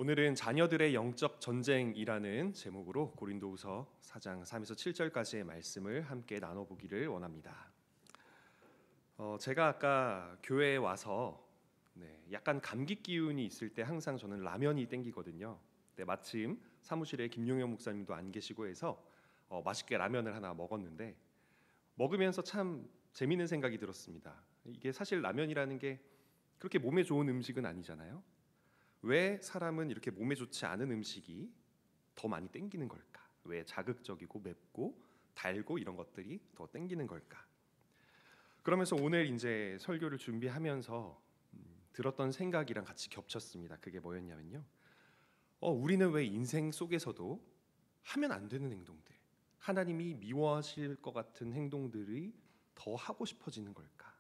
오늘은 자녀들의 영적 전쟁이라는 제목으로 고린도후서 4장 3에서 7절까지의 말씀을 함께 나눠보기를 원합니다. 제가 아까 교회에 와서 약간 감기 기운이 있을 때 항상 저는 라면이 땡기거든요. 마침 사무실에 김용현 목사님도 안 계시고 해서 맛있게 라면을 하나 먹었는데 먹으면서 참 재미있는 생각이 들었습니다. 이게 사실 라면이라는 게 그렇게 몸에 좋은 음식은 아니잖아요. 왜 사람은 이렇게 몸에 좋지 않은 음식이 더 많이 땡기는 걸까? 왜 자극적이고 맵고 달고 이런 것들이 더 땡기는 걸까? 그러면서 오늘 이제 설교를 준비하면서 들었던 생각이랑 같이 겹쳤습니다. 그게 뭐였냐면요. 우리는 왜 인생 속에서도 하면 안 되는 행동들, 하나님이 미워하실 것 같은 행동들이 더 하고 싶어지는 걸까?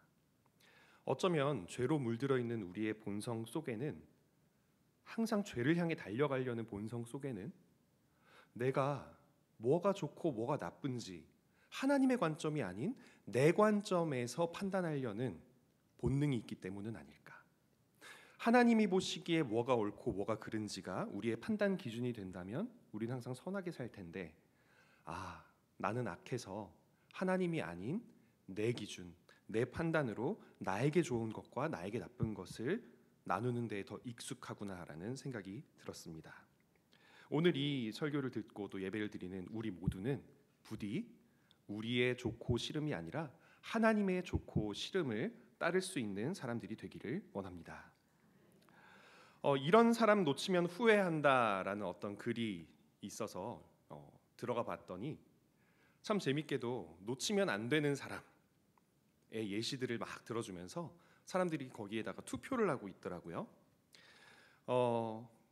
어쩌면 죄로 물들어 있는 우리의 본성 속에는 항상 죄를 향해 달려가려는 본성 속에는 내가 뭐가 좋고 뭐가 나쁜지 하나님의 관점이 아닌 내 관점에서 판단하려는 본능이 있기 때문은 아닐까? 하나님이 보시기에 뭐가 옳고 뭐가 그른지가 우리의 판단 기준이 된다면 우리는 항상 선하게 살 텐데 나는 악해서 하나님이 아닌 내 기준, 내 판단으로 나에게 좋은 것과 나에게 나쁜 것을 나누는 데에 더 익숙하구나라는 생각이 들었습니다. 오늘 이 설교를 듣고 또 예배를 드리는 우리 모두는 부디 우리의 좋고 싫음이 아니라 하나님의 좋고 싫음을 따를 수 있는 사람들이 되기를 원합니다. 이런 사람 놓치면 후회한다라는 어떤 글이 있어서 들어가 봤더니 참 재밌게도 놓치면 안 되는 사람의 예시들을 막 들어주면서 사람들이 거기에다가 투표를 하고 있더라고요.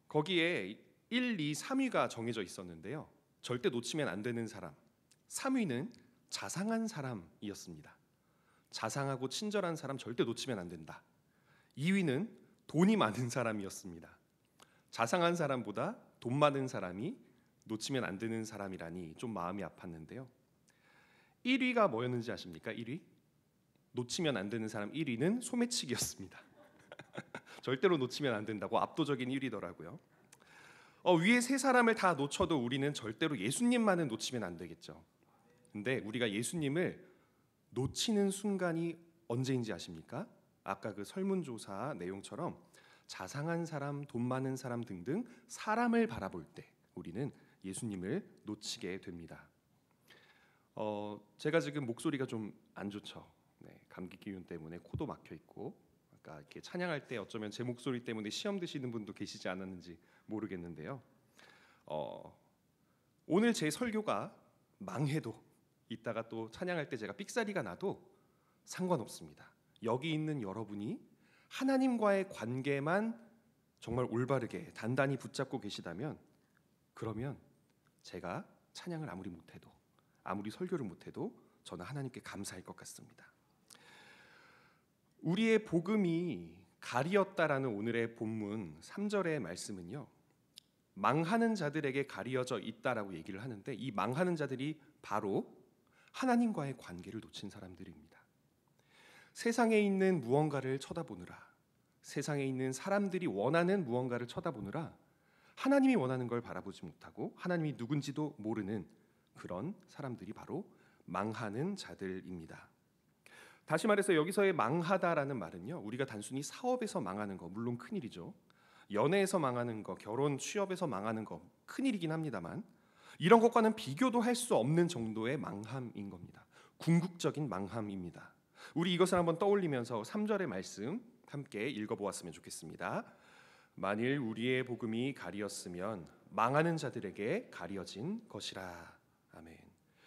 거기에 1, 2, 3위가 정해져 있었는데요. 절대 놓치면 안 되는 사람 3위는 자상한 사람이었습니다. 자상하고 친절한 사람 절대 놓치면 안 된다. 2위는 돈이 많은 사람이었습니다. 자상한 사람보다 돈 많은 사람이 놓치면 안 되는 사람이라니 좀 마음이 아팠는데요. 1위가 뭐였는지 아십니까? 1위? 놓치면 안 되는 사람 1위는 소매치기였습니다. 절대로 놓치면 안 된다고 압도적인 1위더라고요. 위에 세 사람을 다 놓쳐도 우리는 절대로 예수님만은 놓치면 안 되겠죠. 근데 우리가 예수님을 놓치는 순간이 언제인지 아십니까? 아까 그 설문조사 내용처럼 자상한 사람, 돈 많은 사람 등등 사람을 바라볼 때 우리는 예수님을 놓치게 됩니다. 제가 지금 목소리가 좀 안 좋죠. 감기 기운 때문에 코도 막혀 있고 아까 이렇게 찬양할 때 어쩌면 제 목소리 때문에 시험 드시는 분도 계시지 않았는지 모르겠는데요. 오늘 제 설교가 망해도 이따가 또 찬양할 때 제가 삑사리가 나도 상관없습니다. 여기 있는 여러분이 하나님과의 관계만 정말 올바르게 단단히 붙잡고 계시다면 그러면 제가 찬양을 아무리 못해도 아무리 설교를 못해도 저는 하나님께 감사할 것 같습니다. 우리의 복음이 가리었다라는 오늘의 본문 3절의 말씀은요. 망하는 자들에게 가리어져 있다라고 얘기를 하는데 이 망하는 자들이 바로 하나님과의 관계를 놓친 사람들입니다. 세상에 있는 무언가를 쳐다보느라 세상에 있는 사람들이 원하는 무언가를 쳐다보느라 하나님이 원하는 걸 바라보지 못하고 하나님이 누군지도 모르는 그런 사람들이 바로 망하는 자들입니다. 다시 말해서 여기서의 망하다라는 말은요. 우리가 단순히 사업에서 망하는 거 물론 큰일이죠. 연애에서 망하는 거, 결혼, 취업에서 망하는 거 큰일이긴 합니다만 이런 것과는 비교도 할 수 없는 정도의 망함인 겁니다. 궁극적인 망함입니다. 우리 이것을 한번 떠올리면서 3절의 말씀 함께 읽어보았으면 좋겠습니다. 만일 우리의 복음이 가리었으면 망하는 자들에게 가려진 것이라. 아멘.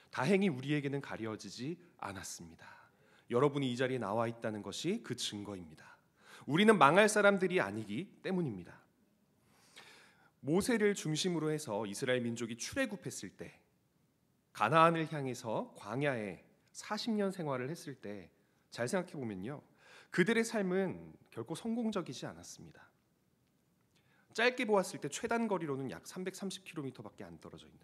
다행히 우리에게는 가려지지 않았습니다. 여러분이 이 자리에 나와 있다는 것이 그 증거입니다. 우리는 망할 사람들이 아니기 때문입니다. 모세를 중심으로 해서 이스라엘 민족이 출애굽했을 때 가나안을 향해서 광야에 40년 생활을 했을 때 잘 생각해 보면요. 그들의 삶은 결코 성공적이지 않았습니다. 짧게 보았을 때 최단 거리로는 약 330km밖에 안 떨어져 있는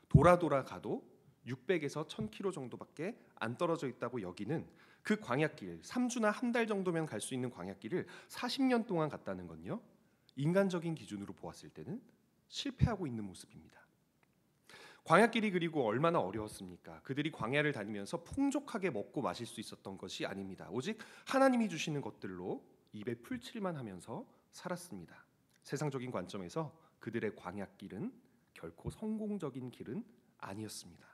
돌아 가도 600에서 1000km 정도밖에 안 떨어져 있다고 여기는 그 광야길 3주나 한 달 정도면 갈 수 있는 광야길을 40년 동안 갔다는 건요. 인간적인 기준으로 보았을 때는 실패하고 있는 모습입니다. 광야길이 그리고 얼마나 어려웠습니까? 그들이 광야를 다니면서 풍족하게 먹고 마실 수 있었던 것이 아닙니다. 오직 하나님이 주시는 것들로 입에 풀칠만 하면서 살았습니다. 세상적인 관점에서 그들의 광야길은 결코 성공적인 길은 아니었습니다.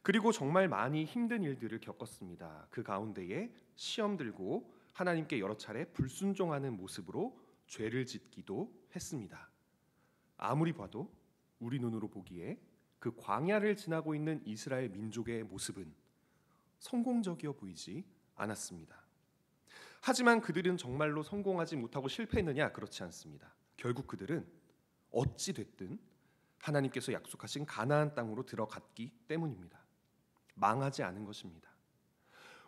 그리고 정말 많이 힘든 일들을 겪었습니다. 그 가운데에 시험 들고 하나님께 여러 차례 불순종하는 모습으로 죄를 짓기도 했습니다. 아무리 봐도 우리 눈으로 보기에 그 광야를 지나고 있는 이스라엘 민족의 모습은 성공적이어 보이지 않았습니다. 하지만 그들은 정말로 성공하지 못하고 실패했느냐? 그렇지 않습니다. 결국 그들은 어찌 됐든 하나님께서 약속하신 가나안 땅으로 들어갔기 때문입니다. 망하지 않은 것입니다.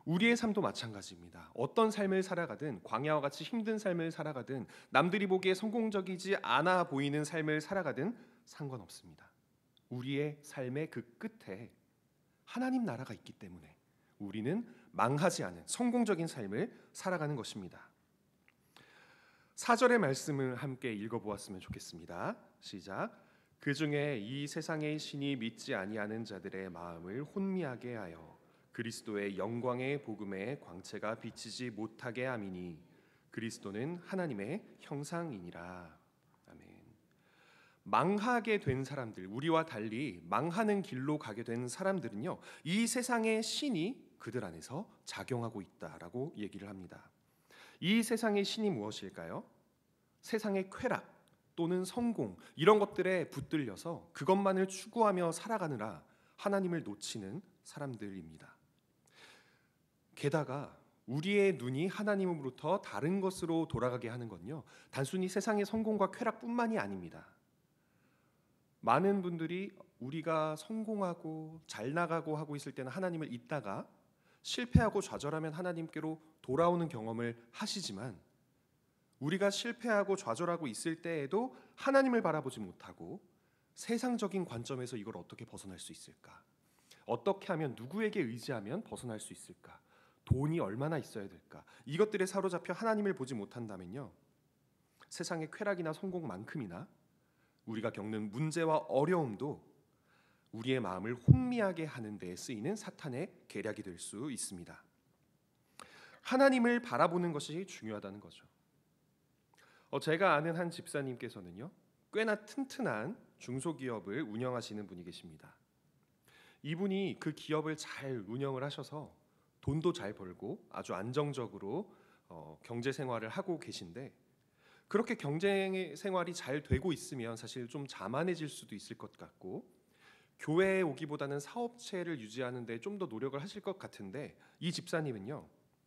우리의 삶도 마찬가지입니다. 어떤 삶을 살아가든 광야와 같이 힘든 삶을 살아가든 남들이 보기에 성공적이지 않아 보이는 삶을 살아가든 상관없습니다. 우리의 삶의 그 끝에 하나님 나라가 있기 때문에 우리는 망하지 않은 성공적인 삶을 살아가는 것입니다. 4절의 말씀을 함께 읽어보았으면 좋겠습니다. 시작. 그 중에 이 세상의 신이 믿지 아니하는 자들의 마음을 혼미하게 하여 그리스도의 영광의 복음의 광채가 비치지 못하게 함이니 그리스도는 하나님의 형상이니라. 아멘. 망하게 된 사람들, 우리와 달리 망하는 길로 가게 된 사람들은요, 이 세상의 신이 그들 안에서 작용하고 있다라고 얘기를 합니다. 이 세상의 신이 무엇일까요? 세상의 쾌락 또는 성공, 이런 것들에 붙들려서 그것만을 추구하며 살아가느라 하나님을 놓치는 사람들입니다. 게다가 우리의 눈이 하나님으로부터 다른 것으로 돌아가게 하는 건요, 단순히 세상의 성공과 쾌락뿐만이 아닙니다. 많은 분들이 우리가 성공하고 잘 나가고 하고 있을 때는 하나님을 잊다가 실패하고 좌절하면 하나님께로 돌아오는 경험을 하시지만, 우리가 실패하고 좌절하고 있을 때에도 하나님을 바라보지 못하고 세상적인 관점에서 이걸 어떻게 벗어날 수 있을까? 어떻게 하면, 누구에게 의지하면 벗어날 수 있을까? 돈이 얼마나 있어야 될까? 이것들에 사로잡혀 하나님을 보지 못한다면요, 세상의 쾌락이나 성공만큼이나 우리가 겪는 문제와 어려움도 우리의 마음을 혼미하게 하는 데 쓰이는 사탄의 계략이 될 수 있습니다. 하나님을 바라보는 것이 중요하다는 거죠. 제가 아는 한 집사님께서는요, 꽤나 튼튼한 중소기업을 운영하시는 분이 계십니다. 이분이 그 기업을 잘 운영을 하셔서 돈도 잘 벌고 아주 안정적으로 경제 생활을 하고 계신데, 그렇게 경제 생활이 잘 되고 있으면 사실 좀 자만해질 수도 있을 것 같고 교회에 오기보다는 사업체를 유지하는 데 좀 더 노력을 하실 것 같은데, 이 집사님은요,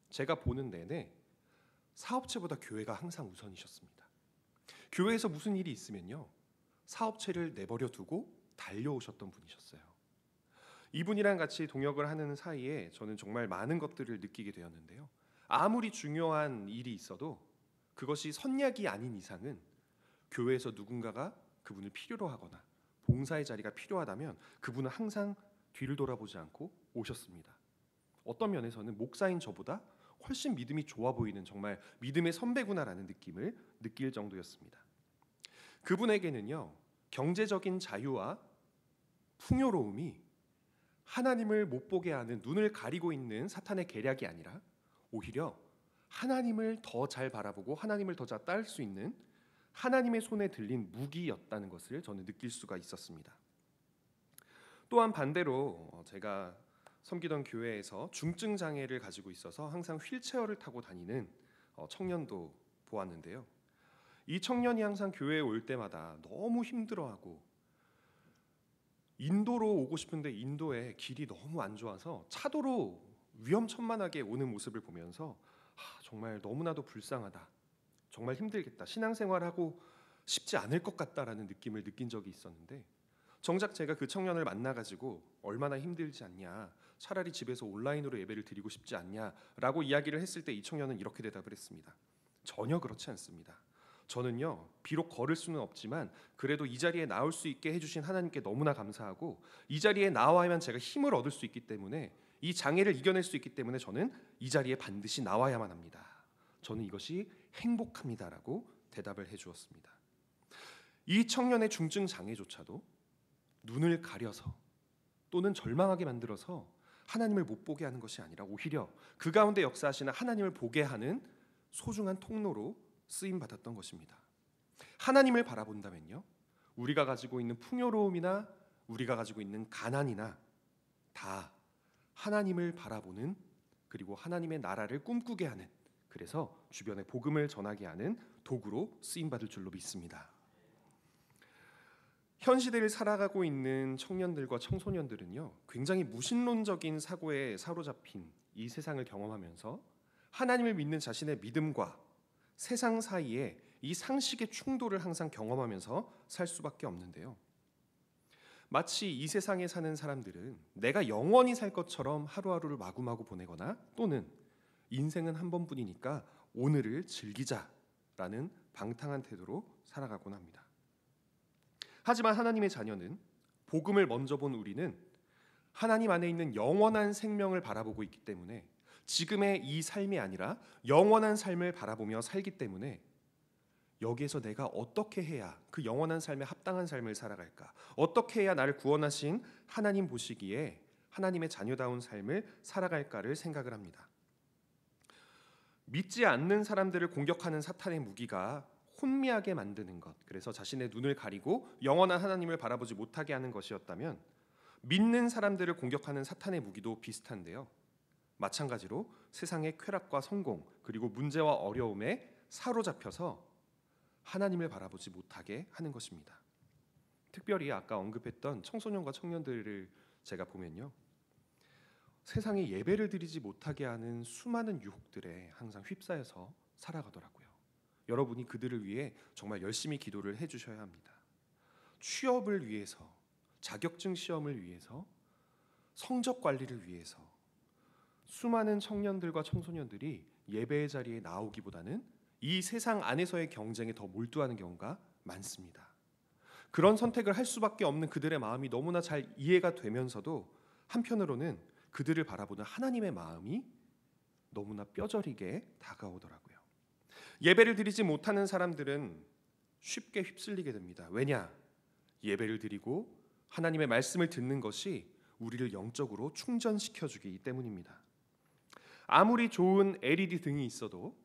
제가 보는 내내 사업체보다 교회가 항상 우선이셨습니다. 교회에서 무슨 일이 있으면요, 사업체를 내버려 두고 달려오셨던 분이셨어요. 이분이랑 같이 동역을 하는 사이에 저는 정말 많은 것들을 느끼게 되었는데요. 아무리 중요한 일이 있어도 그것이 선약이 아닌 이상은 교회에서 누군가가 그분을 필요로 하거나 봉사의 자리가 필요하다면 그분은 항상 뒤를 돌아보지 않고 오셨습니다. 어떤 면에서는 목사인 저보다 훨씬 믿음이 좋아 보이는 정말 믿음의 선배구나라는 느낌을 느낄 정도였습니다. 그분에게는요, 경제적인 자유와 풍요로움이 하나님을 못 보게 하는, 눈을 가리고 있는 사탄의 계략이 아니라 오히려 하나님을 더 잘 바라보고 하나님을 더 잘 따를 수 있는 하나님의 손에 들린 무기였다는 것을 저는 느낄 수가 있었습니다. 또한 반대로 제가 섬기던 교회에서 중증 장애를 가지고 있어서 항상 휠체어를 타고 다니는 청년도 보았는데요. 이 청년이 항상 교회에 올 때마다 너무 힘들어하고, 인도로 오고 싶은데 인도에 길이 너무 안 좋아서 차도로 위험천만하게 오는 모습을 보면서 정말 너무나도 불쌍하다, 정말 힘들겠다, 신앙생활하고 싶지 않을 것 같다라는 느낌을 느낀 적이 있었는데, 정작 제가 그 청년을 만나가지고 얼마나 힘들지 않냐, 차라리 집에서 온라인으로 예배를 드리고 싶지 않냐라고 이야기를 했을 때 이 청년은 이렇게 대답을 했습니다. 전혀 그렇지 않습니다. 저는요, 비록 걸을 수는 없지만 그래도 이 자리에 나올 수 있게 해주신 하나님께 너무나 감사하고, 이 자리에 나와야만 제가 힘을 얻을 수 있기 때문에, 이 장애를 이겨낼 수 있기 때문에 저는 이 자리에 반드시 나와야만 합니다. 저는 이것이 행복합니다라고 대답을 해주었습니다. 이 청년의 중증 장애조차도 눈을 가려서 또는 절망하게 만들어서 하나님을 못 보게 하는 것이 아니라 오히려 그 가운데 역사하시는 하나님을 보게 하는 소중한 통로로 쓰임 받았던 것입니다. 하나님을 바라본다면요, 우리가 가지고 있는 풍요로움이나 우리가 가지고 있는 가난이나 다 하나님을 바라보는, 그리고 하나님의 나라를 꿈꾸게 하는, 그래서 주변에 복음을 전하게 하는 도구로 쓰임 받을 줄로 믿습니다. 현 시대를 살아가고 있는 청년들과 청소년들은요, 굉장히 무신론적인 사고에 사로잡힌 이 세상을 경험하면서 하나님을 믿는 자신의 믿음과 세상 사이에 이 상식의 충돌을 항상 경험하면서 살 수밖에 없는데요. 마치 이 세상에 사는 사람들은 내가 영원히 살 것처럼 하루하루를 마구마구 보내거나, 또는 인생은 한 번뿐이니까 오늘을 즐기자라는 방탕한 태도로 살아가곤 합니다. 하지만 하나님의 자녀는, 복음을 먼저 본 우리는 하나님 안에 있는 영원한 생명을 바라보고 있기 때문에, 지금의 이 삶이 아니라 영원한 삶을 바라보며 살기 때문에, 여기에서 내가 어떻게 해야 그 영원한 삶에 합당한 삶을 살아갈까, 어떻게 해야 나를 구원하신 하나님 보시기에 하나님의 자녀다운 삶을 살아갈까를 생각을 합니다. 믿지 않는 사람들을 공격하는 사탄의 무기가 혼미하게 만드는 것, 그래서 자신의 눈을 가리고 영원한 하나님을 바라보지 못하게 하는 것이었다면, 믿는 사람들을 공격하는 사탄의 무기도 비슷한데요, 마찬가지로 세상의 쾌락과 성공, 그리고 문제와 어려움에 사로잡혀서 하나님을 바라보지 못하게 하는 것입니다. 특별히 아까 언급했던 청소년과 청년들을 제가 보면요, 세상에 예배를 드리지 못하게 하는 수많은 유혹들에 항상 휩싸여서 살아가더라고요. 여러분이 그들을 위해 정말 열심히 기도를 해주셔야 합니다. 취업을 위해서, 자격증 시험을 위해서, 성적 관리를 위해서 수많은 청년들과 청소년들이 예배의 자리에 나오기보다는 이 세상 안에서의 경쟁에 더 몰두하는 경우가 많습니다. 그런 선택을 할 수밖에 없는 그들의 마음이 너무나 잘 이해가 되면서도, 한편으로는 그들을 바라보는 하나님의 마음이 너무나 뼈저리게 다가오더라고요. 예배를 드리지 못하는 사람들은 쉽게 휩쓸리게 됩니다. 왜냐? 예배를 드리고 하나님의 말씀을 듣는 것이 우리를 영적으로 충전시켜주기 때문입니다. 아무리 좋은 LED 등이 있어도,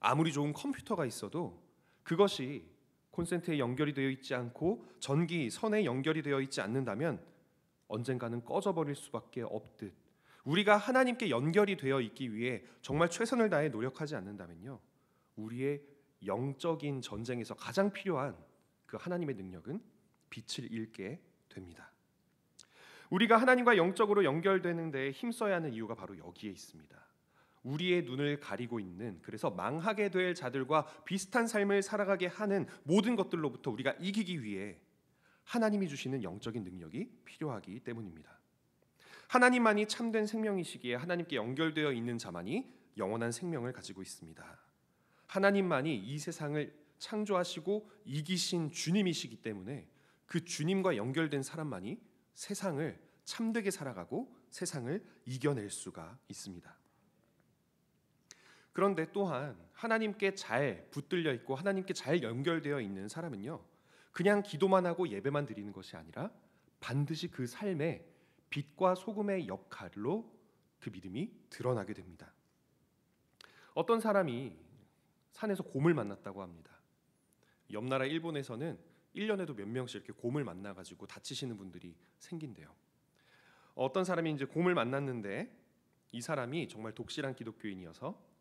아무리 좋은 컴퓨터가 있어도 그것이 콘센트에 연결이 되어 있지 않고 전기 선에 연결이 되어 있지 않는다면 언젠가는 꺼져버릴 수밖에 없듯, 우리가 하나님께 연결이 되어 있기 위해 정말 최선을 다해 노력하지 않는다면요, 우리의 영적인 전쟁에서 가장 필요한 그 하나님의 능력은 빛을 잃게 됩니다. 우리가 하나님과 영적으로 연결되는 데 힘써야 하는 이유가 바로 여기에 있습니다. 우리의 눈을 가리고 있는, 그래서 망하게 될 자들과 비슷한 삶을 살아가게 하는 모든 것들로부터 우리가 이기기 위해 하나님이 주시는 영적인 능력이 필요하기 때문입니다. 하나님만이 참된 생명이시기에 하나님께 연결되어 있는 자만이 영원한 생명을 가지고 있습니다. 하나님만이 이 세상을 창조하시고 이기신 주님이시기 때문에 그 주님과 연결된 사람만이 세상을 참되게 살아가고 세상을 이겨낼 수가 있습니다. 그런데 또한 하나님께 잘 붙들려 있고 하나님께 잘 연결되어 있는 사람은요, 그냥 기도만 하고 예배만 드리는 것이 아니라 반드시 그 삶에 빛과 소금의 역할로 그 믿음이 드러나게 됩니다. 어떤 사람이 산에서 곰을 만났다고 합니다. 옆 나라 일본에서는 1년에도 몇 명씩 이렇게 곰을 만나가지고 다치시는 분들이 생긴대요. 어떤 사람이 이제 곰을 만났는데, 이 사람이 정말 독실한 기독교인이어서,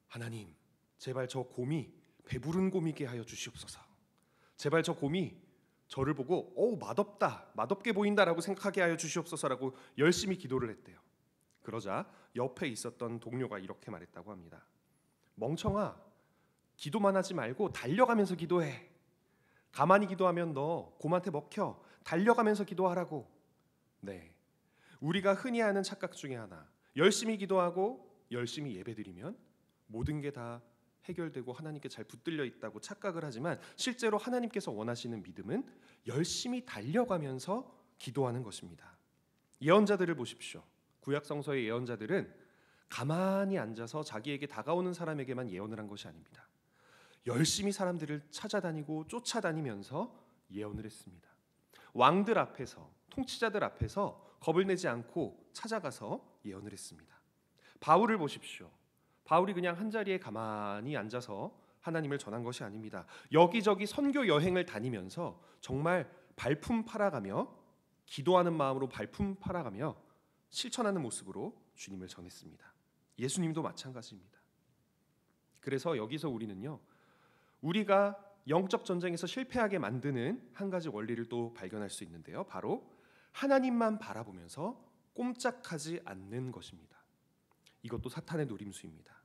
하나님, 제발 저 곰이 배부른 곰이게 하여 주시옵소서. 제발 저 곰이 저를 보고 맛없다, 맛없게 보인다라고 생각하게 하여 주시옵소서라고 열심히 기도를 했대요. 그러자 옆에 있었던 동료가 이렇게 말했다고 합니다. 멍청아, 기도만 하지 말고 달려가면서 기도해. 가만히 기도하면 너 곰한테 먹혀. 달려가면서 기도하라고. 네, 우리가 흔히 하는 착각 중에 하나, 열심히 기도하고 열심히 예배드리면 모든 게 다 해결되고 하나님께 잘 붙들려 있다고 착각을 하지만, 실제로 하나님께서 원하시는 믿음은 열심히 달려가면서 기도하는 것입니다. 예언자들을 보십시오. 구약 성서의 예언자들은 가만히 앉아서 자기에게 다가오는 사람에게만 예언을 한 것이 아닙니다. 열심히 사람들을 찾아다니고 쫓아다니면서 예언을 했습니다. 왕들 앞에서, 통치자들 앞에서 겁을 내지 않고 찾아가서 예언을 했습니다. 바울을 보십시오. 바울이 그냥 한자리에 가만히 앉아서 하나님을 전한 것이 아닙니다. 여기저기 선교 여행을 다니면서 정말 발품 팔아가며, 기도하는 마음으로 발품 팔아가며 실천하는 모습으로 주님을 전했습니다. 예수님도 마찬가지입니다. 그래서 여기서 우리는요, 우리가 영적 전쟁에서 실패하게 만드는 한 가지 원리를 또 발견할 수 있는데요. 바로 하나님만 바라보면서 꼼짝하지 않는 것입니다. 이것도 사탄의 노림수입니다.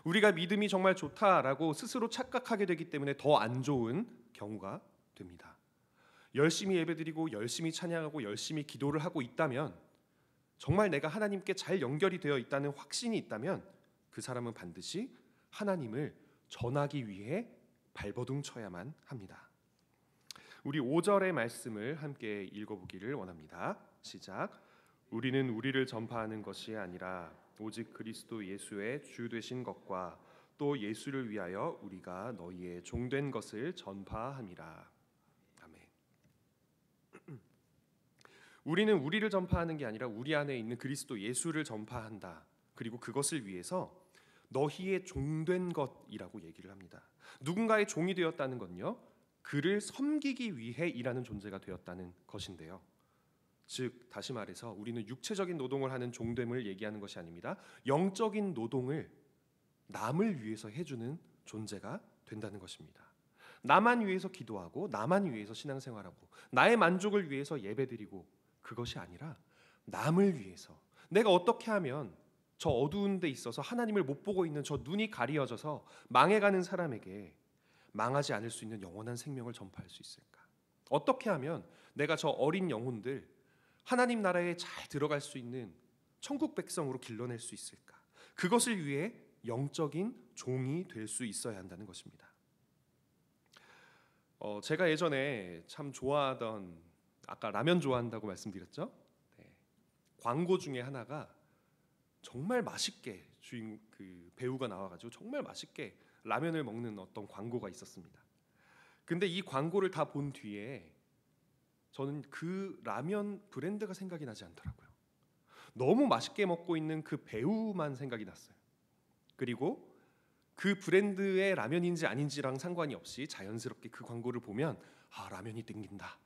우리가 믿음이 정말 좋다라고 스스로 착각하게 되기 때문에 더 안 좋은 경우가 됩니다. 열심히 예배드리고 열심히 찬양하고 열심히 기도를 하고 있다면, 정말 내가 하나님께 잘 연결이 되어 있다는 확신이 있다면 그 사람은 반드시 하나님을 전하기 위해 발버둥 쳐야만 합니다. 우리 5절의 말씀을 함께 읽어보기를 원합니다. 시작. 우리는 우리를 전파하는 것이 아니라 오직 그리스도 예수의 주 되신 것과 또 예수를 위하여 우리가 너희의 종된 것을 전파함이라. 아멘. 우리는 우리를 전파하는 게 아니라 우리 안에 있는 그리스도 예수를 전파한다. 그리고 그것을 위해서 너희의 종된 것이라고 얘기를 합니다. 누군가의 종이 되었다는 건요, 그를 섬기기 위해 일하는 존재가 되었다는 것인데요. 즉 다시 말해서 우리는 육체적인 노동을 하는 종됨을 얘기하는 것이 아닙니다. 영적인 노동을 남을 위해서 해주는 존재가 된다는 것입니다. 나만 위해서 기도하고 나만 위해서 신앙생활하고 나의 만족을 위해서 예배드리고, 그것이 아니라 남을 위해서, 내가 어떻게 하면 저 어두운 데 있어서 하나님을 못 보고 있는 저 눈이 가리어져서 망해가는 사람에게 망하지 않을 수 있는 영원한 생명을 전파할 수 있을까? 어떻게 하면 내가 저 어린 영혼들 하나님 나라에 잘 들어갈 수 있는 천국 백성으로 길러낼 수 있을까? 그것을 위해 영적인 종이 될 수 있어야 한다는 것입니다. 제가 예전에 참 좋아하던, 아까 라면 좋아한다고 말씀드렸죠? 네. 광고 중에 하나가 정말 맛있게 그 배우가 나와가지고 정말 맛있게 라면을 먹는 어떤 광고가 있었습니다. 근데 이 광고를 다 본 뒤에 저는 그 라면 브랜드가 생각이 나지 않더라고요. 너무 맛있게 먹고 있는 그 배우만 생각이 났어요. 그리고 그 브랜드의 라면인지 아닌지랑 상관이 없이 자연스럽게 그 광고를 보면 라면이 땡긴다.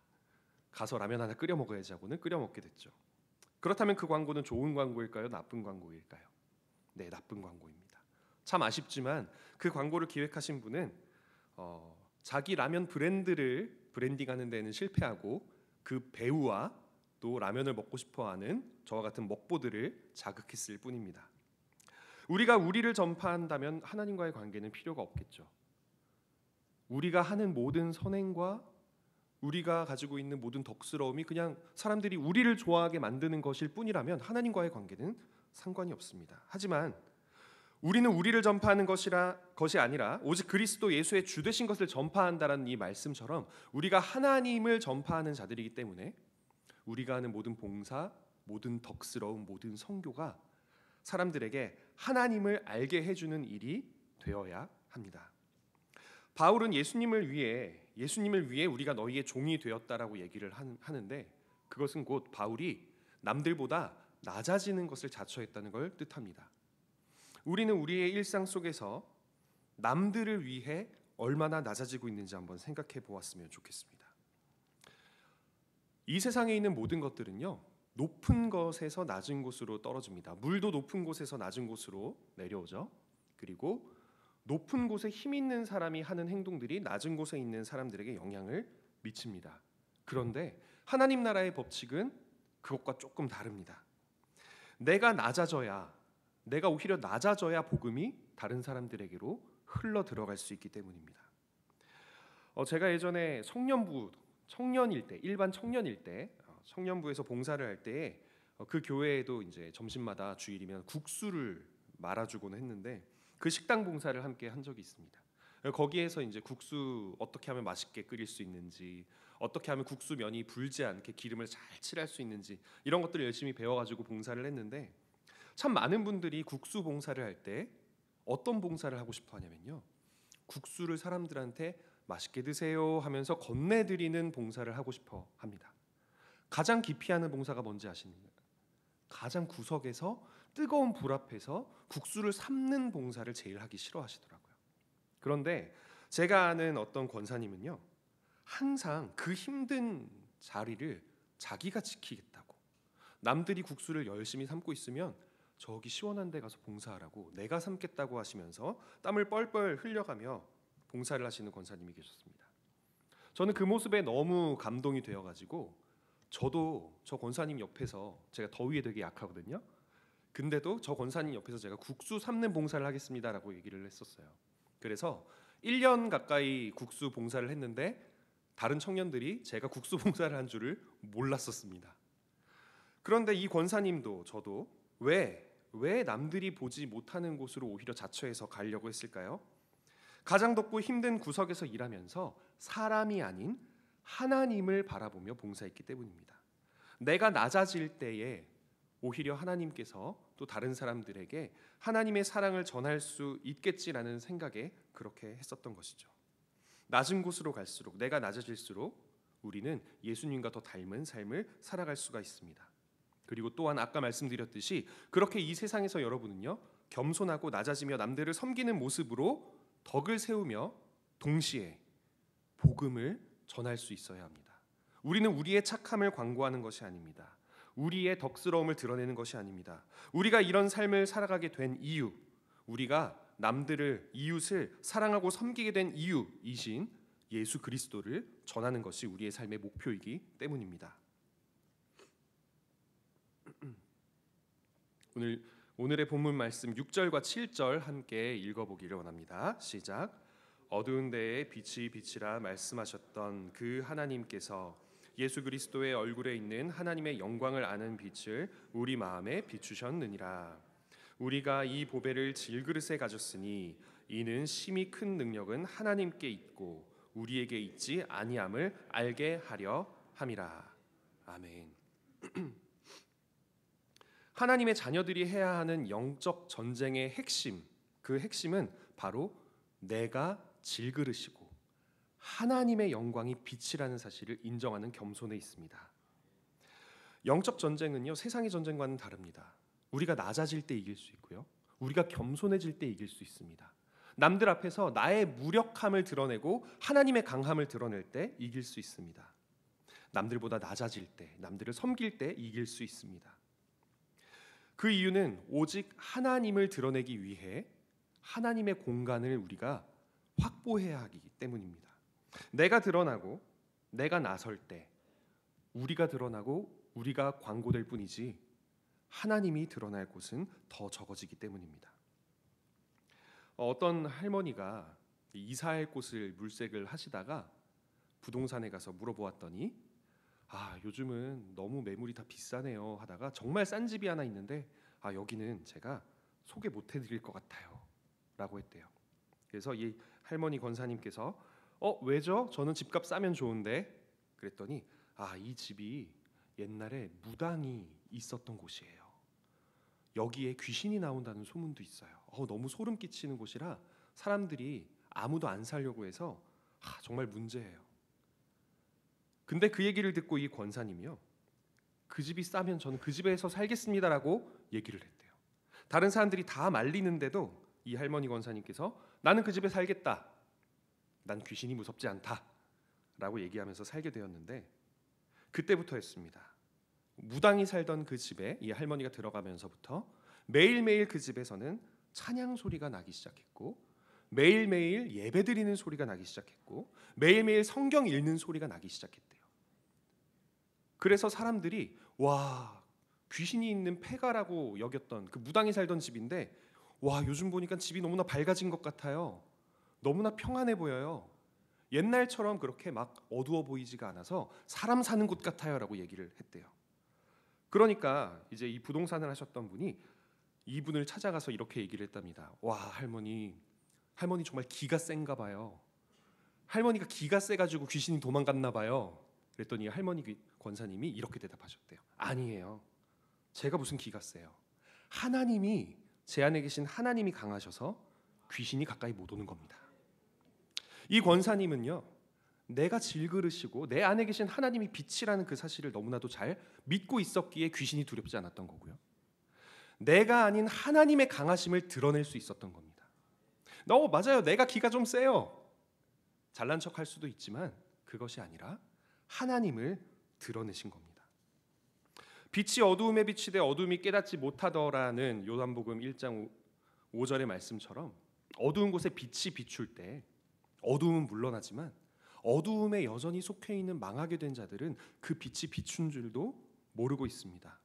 가서 라면 하나 끓여 먹어야지 하고는 끓여 먹게 됐죠. 그렇다면 그 광고는 좋은 광고일까요? 나쁜 광고일까요? 네, 나쁜 광고입니다. 참 아쉽지만 그 광고를 기획하신 분은 자기 라면 브랜드를 브랜딩하는 데는 실패하고 그 배우와 또 라면을 먹고 싶어하는 저와 같은 먹보들을 자극했을 뿐입니다. 우리가 우리를 전파한다면 하나님과의 관계는 필요가 없겠죠. 우리가 하는 모든 선행과 우리가 가지고 있는 모든 덕스러움이 그냥 사람들이 우리를 좋아하게 만드는 것일 뿐이라면 하나님과의 관계는 상관이 없습니다. 하지만 우리는 우리를 전파하는 것이 아니라 오직 그리스도 예수의 주 되신 것을 전파한다라는 이 말씀처럼 우리가 하나님을 전파하는 자들이기 때문에 우리가 하는 모든 봉사, 모든 덕스러움, 모든 선교가 사람들에게 하나님을 알게 해주는 일이 되어야 합니다. 바울은 예수님을 위해 우리가 너희의 종이 되었다라고 얘기를 하는데, 그것은 곧 바울이 남들보다 낮아지는 것을 자처했다는 걸 뜻합니다. 우리는 우리의 일상 속에서 남들을 위해 얼마나 낮아지고 있는지 한번 생각해 보았으면 좋겠습니다. 이 세상에 있는 모든 것들은요, 높은 곳에서 낮은 곳으로 떨어집니다. 물도 높은 곳에서 낮은 곳으로 내려오죠. 그리고 높은 곳에 힘 있는 사람이 하는 행동들이 낮은 곳에 있는 사람들에게 영향을 미칩니다. 그런데 하나님 나라의 법칙은 그것과 조금 다릅니다. 내가 오히려 낮아져야 복음이 다른 사람들에게로 흘러 들어갈 수 있기 때문입니다. 제가 예전에 청년일 때, 일반 청년일 때, 청년부에서 봉사를 할 때에 그 교회에도 이제 점심마다 주일이면 국수를 말아주곤 했는데, 그 식당 봉사를 함께 한 적이 있습니다. 거기에서 이제 국수 어떻게 하면 맛있게 끓일 수 있는지, 어떻게 하면 국수 면이 불지 않게 기름을 잘 칠할 수 있는지, 이런 것들을 열심히 배워가지고 봉사를 했는데, 참 많은 분들이 국수 봉사를 할 때 어떤 봉사를 하고 싶어 하냐면요, 국수를 사람들한테 맛있게 드세요 하면서 건네드리는 봉사를 하고 싶어 합니다. 가장 기피하는 봉사가 뭔지 아십니까? 가장 구석에서 뜨거운 불 앞에서 국수를 삶는 봉사를 제일 하기 싫어하시더라고요. 그런데 제가 아는 어떤 권사님은요, 항상 그 힘든 자리를 자기가 지키겠다고, 남들이 국수를 열심히 삶고 있으면 저기 시원한 데 가서 봉사하라고 내가 삶겠다고 하시면서 땀을 뻘뻘 흘려가며 봉사를 하시는 권사님이 계셨습니다. 저는 그 모습에 너무 감동이 되어가지고 저도 저 권사님 옆에서, 제가 더위에 되게 약하거든요. 근데도 저 권사님 옆에서 제가 국수 삶는 봉사를 하겠습니다라고 얘기를 했었어요. 그래서 1년 가까이 국수 봉사를 했는데 다른 청년들이 제가 국수 봉사를 한 줄을 몰랐었습니다. 그런데 이 권사님도 저도 왜 남들이 보지 못하는 곳으로 오히려 자처해서 가려고 했을까요? 가장 덥고 힘든 구석에서 일하면서 사람이 아닌 하나님을 바라보며 봉사했기 때문입니다. 내가 낮아질 때에 오히려 하나님께서 또 다른 사람들에게 하나님의 사랑을 전할 수 있겠지라는 생각에 그렇게 했었던 것이죠. 낮은 곳으로 갈수록, 내가 낮아질수록 우리는 예수님과 더 닮은 삶을 살아갈 수가 있습니다. 그리고 또한 아까 말씀드렸듯이 그렇게 이 세상에서 여러분은요, 겸손하고 낮아지며 남들을 섬기는 모습으로 덕을 세우며 동시에 복음을 전할 수 있어야 합니다. 우리는 우리의 착함을 광고하는 것이 아닙니다. 우리의 덕스러움을 드러내는 것이 아닙니다. 우리가 이런 삶을 살아가게 된 이유, 우리가 남들을, 이웃을 사랑하고 섬기게 된 이유이신 예수 그리스도를 전하는 것이 우리의 삶의 목표이기 때문입니다. 오늘의 본문 말씀 6절과 7절 함께 읽어보기를 원합니다. 시작. 어두운 데에 빛이 비치라 말씀하셨던 그 하나님께서 예수 그리스도의 얼굴에 있는 하나님의 영광을 아는 빛을 우리 마음에 비추셨느니라. 우리가 이 보배를 질그릇에 가졌으니 이는 심히 큰 능력은 하나님께 있고 우리에게 있지 아니함을 알게 하려 함이라. 아멘. 하나님의 자녀들이 해야 하는 영적 전쟁의 핵심, 그 핵심은 바로 내가 질그릇이고 하나님의 영광이 빛이라는 사실을 인정하는 겸손에 있습니다. 영적 전쟁은요, 세상의 전쟁과는 다릅니다. 우리가 낮아질 때 이길 수 있고요, 우리가 겸손해질 때 이길 수 있습니다. 남들 앞에서 나의 무력함을 드러내고 하나님의 강함을 드러낼 때 이길 수 있습니다. 남들보다 낮아질 때, 남들을 섬길 때 이길 수 있습니다. 그 이유는 오직 하나님을 드러내기 위해 하나님의 공간을 우리가 확보해야 하기 때문입니다. 내가 드러나고 내가 나설 때 우리가 드러나고 우리가 광고될 뿐이지 하나님이 드러날 곳은 더 적어지기 때문입니다. 어떤 할머니가 이사할 곳을 물색을 하시다가 부동산에 가서 물어보았더니 요즘은 너무 매물이 다 비싸네요 하다가 정말 싼 집이 하나 있는데 여기는 제가 소개 못 해드릴 것 같아요 라고 했대요. 그래서 이 할머니 권사님께서 왜죠? 저는 집값 싸면 좋은데. 그랬더니 이 집이 옛날에 무당이 있었던 곳이에요. 여기에 귀신이 나온다는 소문도 있어요. 너무 소름 끼치는 곳이라 사람들이 아무도 안 살려고 해서 정말 문제예요. 근데 그 얘기를 듣고 이 권사님이요, 그 집이 싸면 저는 그 집에서 살겠습니다라고 얘기를 했대요. 다른 사람들이 다 말리는데도 이 할머니 권사님께서 나는 그 집에 살겠다, 난 귀신이 무섭지 않다 라고 얘기하면서 살게 되었는데, 그때부터였습니다. 무당이 살던 그 집에 이 할머니가 들어가면서부터 매일매일 그 집에서는 찬양 소리가 나기 시작했고, 매일매일 예배드리는 소리가 나기 시작했고, 매일매일 성경 읽는 소리가 나기 시작했대요. 그래서 사람들이 귀신이 있는 폐가라고 여겼던 그 무당이 살던 집인데 요즘 보니까 집이 너무나 밝아진 것 같아요. 너무나 평안해 보여요. 옛날처럼 그렇게 막 어두워 보이지가 않아서 사람 사는 곳 같아요 라고 얘기를 했대요. 그러니까 이제 이 부동산을 하셨던 분이 이분을 찾아가서 이렇게 얘기를 했답니다. 할머니 정말 기가 센가 봐요. 할머니가 기가 세가지고 귀신이 도망갔나 봐요. 그랬더니 할머니 권사님이 이렇게 대답하셨대요. 아니에요. 제가 무슨 기가 세요. 하나님이, 제 안에 계신 하나님이 강하셔서 귀신이 가까이 못 오는 겁니다. 이 권사님은요, 내가 질그릇이고 내 안에 계신 하나님이 빛이라는 그 사실을 너무나도 잘 믿고 있었기에 귀신이 두렵지 않았던 거고요. 내가 아닌 하나님의 강하심을 드러낼 수 있었던 겁니다. 맞아요. 내가 기가 좀 세요. 잘난 척할 수도 있지만 그것이 아니라 하나님을 드러내신 겁니다. 빛이 어두움에 비치되 어두움이 깨닫지 못하더라는 요한복음 1장 5절의 말씀처럼 어두운 곳에 빛이 비출 때 어두움은 물러나지만 어두움에 여전히 속해 있는 망하게 된 자들은 그 빛이 비춘 줄도 모르고 있습니다.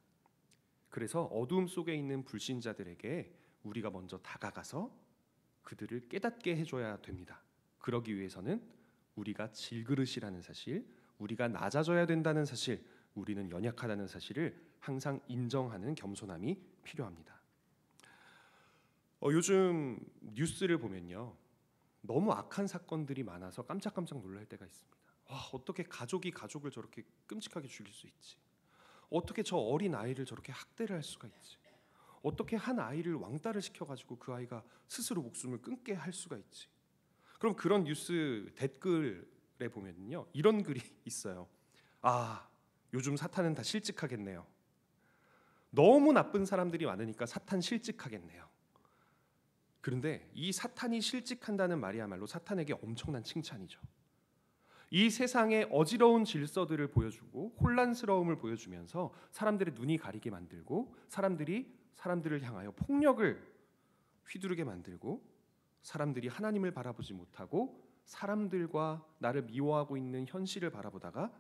그래서 어두움 속에 있는 불신자들에게 우리가 먼저 다가가서 그들을 깨닫게 해줘야 됩니다. 그러기 위해서는 우리가 질그릇이라는 사실, 우리가 낮아져야 된다는 사실, 우리는 연약하다는 사실을 항상 인정하는 겸손함이 필요합니다. 요즘 뉴스를 보면요, 너무 악한 사건들이 많아서 깜짝깜짝 놀랄 때가 있습니다. 어떻게 가족이 가족을 저렇게 끔찍하게 죽일 수 있지? 어떻게 저 어린 아이를 저렇게 학대를 할 수가 있지? 어떻게 한 아이를 왕따를 시켜가지고 그 아이가 스스로 목숨을 끊게 할 수가 있지? 그럼 그런 뉴스 댓글에 보면요, 이런 글이 있어요. 요즘 사탄은 다 실직하겠네요. 너무 나쁜 사람들이 많으니까 사탄 실직하겠네요. 그런데 이 사탄이 실직한다는 말이야말로 사탄에게 엄청난 칭찬이죠. 이 세상의 어지러운 질서들을 보여주고 혼란스러움을 보여주면서 사람들의 눈이 가리게 만들고 사람들을 향하여 폭력을 휘두르게 만들고 사람들이 하나님을 바라보지 못하고 사람들과 나를 미워하고 있는 현실을 바라보다가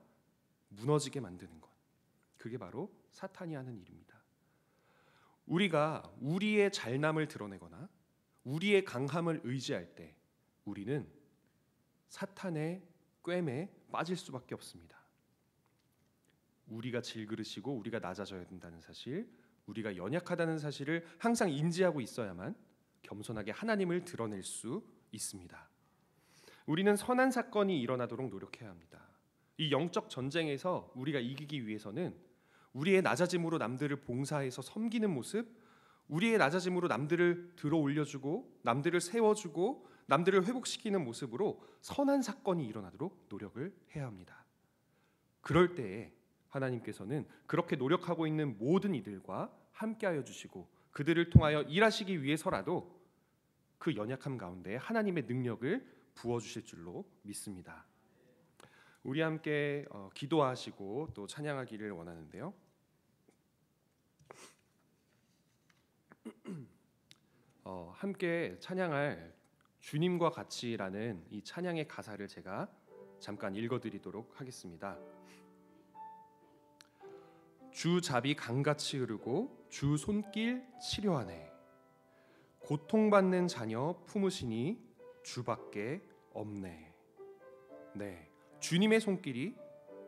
무너지게 만드는 것, 그게 바로 사탄이 하는 일입니다. 우리가 우리의 잘남을 드러내거나 우리의 강함을 의지할 때 우리는 사탄의 꿰매 빠질 수밖에 없습니다. 우리가 질그릇이고 우리가 낮아져야 된다는 사실, 우리가 연약하다는 사실을 항상 인지하고 있어야만 겸손하게 하나님을 드러낼 수 있습니다. 우리는 선한 사건이 일어나도록 노력해야 합니다. 이 영적 전쟁에서 우리가 이기기 위해서는 우리의 낮아짐으로 남들을 봉사해서 섬기는 모습, 우리의 낮아짐으로 남들을 들어 올려주고 남들을 세워주고 남들을 회복시키는 모습으로 선한 사건이 일어나도록 노력을 해야 합니다. 그럴 때에 하나님께서는 그렇게 노력하고 있는 모든 이들과 함께하여 주시고 그들을 통하여 일하시기 위해서라도 그 연약함 가운데 하나님의 능력을 부어주실 줄로 믿습니다. 우리 함께 기도하시고 또 찬양하기를 원하는데요. 함께 찬양할 주님과 같이라는 이 찬양의 가사를 제가 잠깐 읽어드리도록 하겠습니다. 주 잡이 강같이 흐르고 주 손길 치료하네. 고통받는 자녀 품으시니 주밖에 없네. 네, 주님의 손길이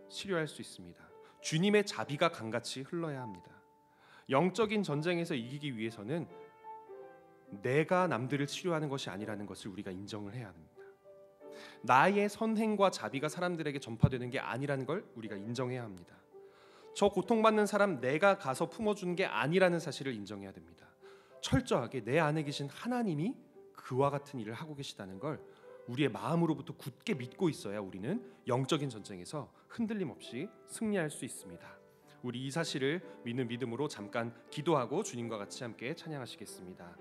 치료할 수 있습니다. 주님의 자비가 강같이 흘러야 합니다. 영적인 전쟁에서 이기기 위해서는 내가 남들을 치료하는 것이 아니라는 것을 우리가 인정을 해야 합니다. 나의 선행과 자비가 사람들에게 전파되는 게 아니라는 걸 우리가 인정해야 합니다. 저 고통받는 사람 내가 가서 품어주는 게 아니라는 사실을 인정해야 됩니다. 철저하게 내 안에 계신 하나님이 그와 같은 일을 하고 계시다는 걸 우리의 마음으로부터 굳게 믿고 있어야 우리는 영적인 전쟁에서 흔들림 없이 승리할 수 있습니다. 우리 이 사실을 믿는 믿음으로 잠깐 기도하고 주님과 같이 함께 찬양하시겠습니다.